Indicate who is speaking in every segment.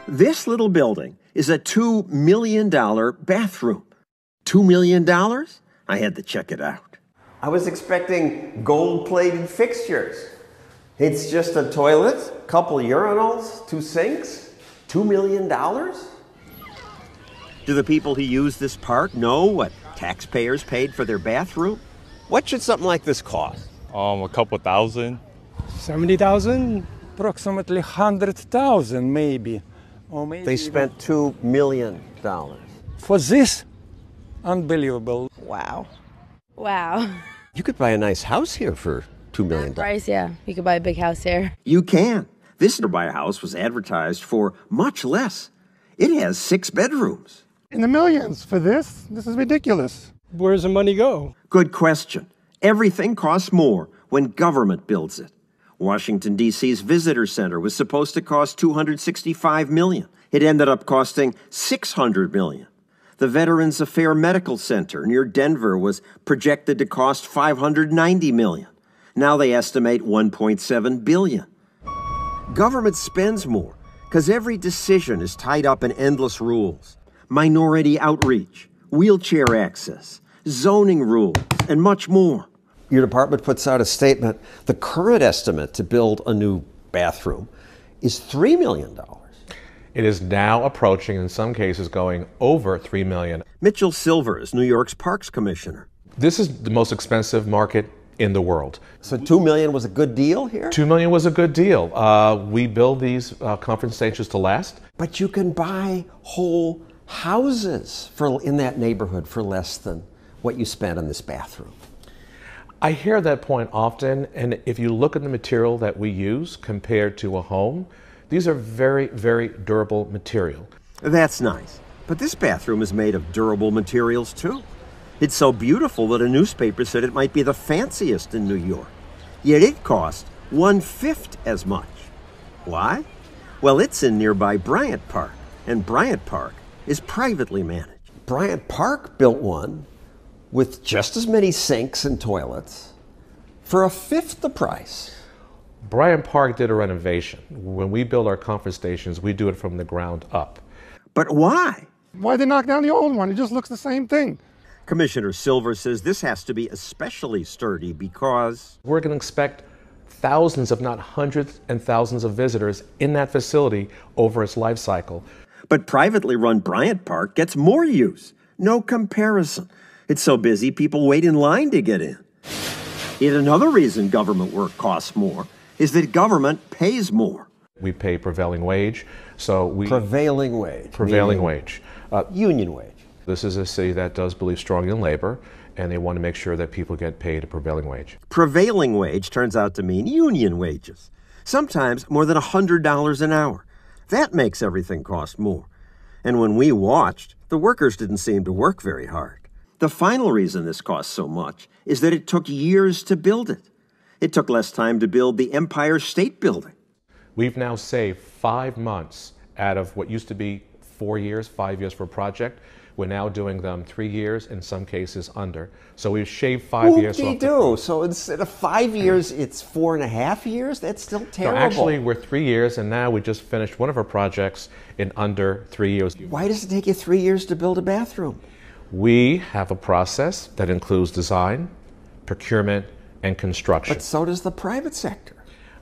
Speaker 1: This little building is a $2 million bathroom. $2 million? I had to check it out.
Speaker 2: I was expecting gold-plated fixtures. It's just a toilet, couple urinals, 2 sinks, $2 million?
Speaker 1: Do the people who use this park know what taxpayers paid for their bathroom?
Speaker 2: What should something like this cost?
Speaker 3: A couple thousand.
Speaker 4: 70,000, approximately 100,000 maybe. Or maybe
Speaker 2: They spent $2 million.
Speaker 4: for this, unbelievable.
Speaker 5: Wow. Wow.
Speaker 2: You could buy a nice house here for $2 million.
Speaker 5: Price, yeah. You could buy a big house here.
Speaker 1: You can. This to buy a house was advertised for much less. It has 6 bedrooms.
Speaker 6: In the millions for this? This is ridiculous.
Speaker 4: Where does the money go?
Speaker 1: Good question. Everything costs more when government builds it. Washington, D.C.'s Visitor Center was supposed to cost $265 million. It ended up costing $600 million. The Veterans Affairs Medical Center near Denver was projected to cost $590 million. Now they estimate $1.7 billion. Government spends more because every decision is tied up in endless rules. Minority outreach, wheelchair access, zoning rules, and much more.
Speaker 2: Your department puts out a statement. The current estimate to build a new bathroom is $3 million.
Speaker 7: It is now approaching, in some cases, going over $3 million.
Speaker 1: Mitchell Silver is New York's Parks Commissioner.
Speaker 7: This is the most expensive market in the world.
Speaker 2: So $2 million was a good deal here?
Speaker 7: $2 million was a good deal. We build these conference stages to last.
Speaker 2: But you can buy whole houses in that neighborhood for less than what you spent on this bathroom.
Speaker 7: I hear that point often, and if you look at the material that we use compared to a home, these are very, very durable material.
Speaker 1: That's nice. But this bathroom is made of durable materials, too. It's so beautiful that a newspaper said it might be the fanciest in New York. Yet it cost 1/5 as much. Why? Well, it's in nearby Bryant Park, and Bryant Park is privately managed.
Speaker 2: Bryant Park built one with just as many sinks and toilets for 1/5 the price.
Speaker 7: Bryant Park did a renovation. When we build our conference stations, we do it from the ground up.
Speaker 1: But why?
Speaker 6: Why'd they knock down the old one? It just looks the same thing.
Speaker 1: Commissioner Silver says this has to be especially sturdy because
Speaker 7: We're going to expect thousands, if not hundreds and thousands of visitors in that facility over its life cycle.
Speaker 1: But privately run Bryant Park gets more use. No comparison. It's so busy, people wait in line to get in. Yet another reason government work costs more is that government pays more.
Speaker 7: We pay prevailing wage, so we...
Speaker 2: Prevailing wage.
Speaker 7: Prevailing wage.
Speaker 2: Union wage.
Speaker 7: This is a city that does believe strongly in labor, and they want to make sure that people get paid a prevailing wage.
Speaker 1: Prevailing wage turns out to mean union wages. Sometimes more than $100 an hour. That makes everything cost more. And when we watched, the workers didn't seem to work very hard. The final reason this costs so much is that it took years to build it. It took less time to build the Empire State Building.
Speaker 7: We've now saved 5 months out of what used to be 4 years, 5 years for a project. We're now doing them 3 years, in some cases under. So we've shaved 5 years off.
Speaker 2: Whoop-de-doo. So instead of 5 years, it's 4.5 years? That's still terrible.
Speaker 7: No, actually, we're 3 years, and now we just finished one of our projects in under 3 years.
Speaker 2: Why does it take you 3 years to build a bathroom?
Speaker 7: We have a process that includes design, procurement, and construction.
Speaker 2: But so does the private sector.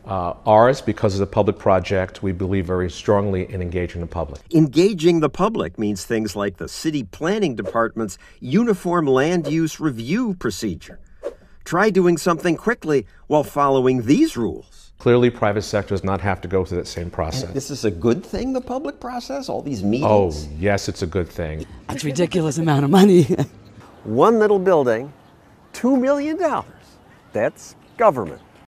Speaker 7: Ours, because of the public project, we believe very strongly in engaging the public.
Speaker 1: Engaging the public means things like the city planning department's uniform land use review procedure. Try doing something quickly while following these rules.
Speaker 7: Clearly, private sector does not have to go through that same process.
Speaker 2: And this is a good thing, the public process? All these meetings?
Speaker 7: Oh, yes, it's a good thing.
Speaker 8: That's a ridiculous amount of money.
Speaker 2: One little building, $2 million. That's government.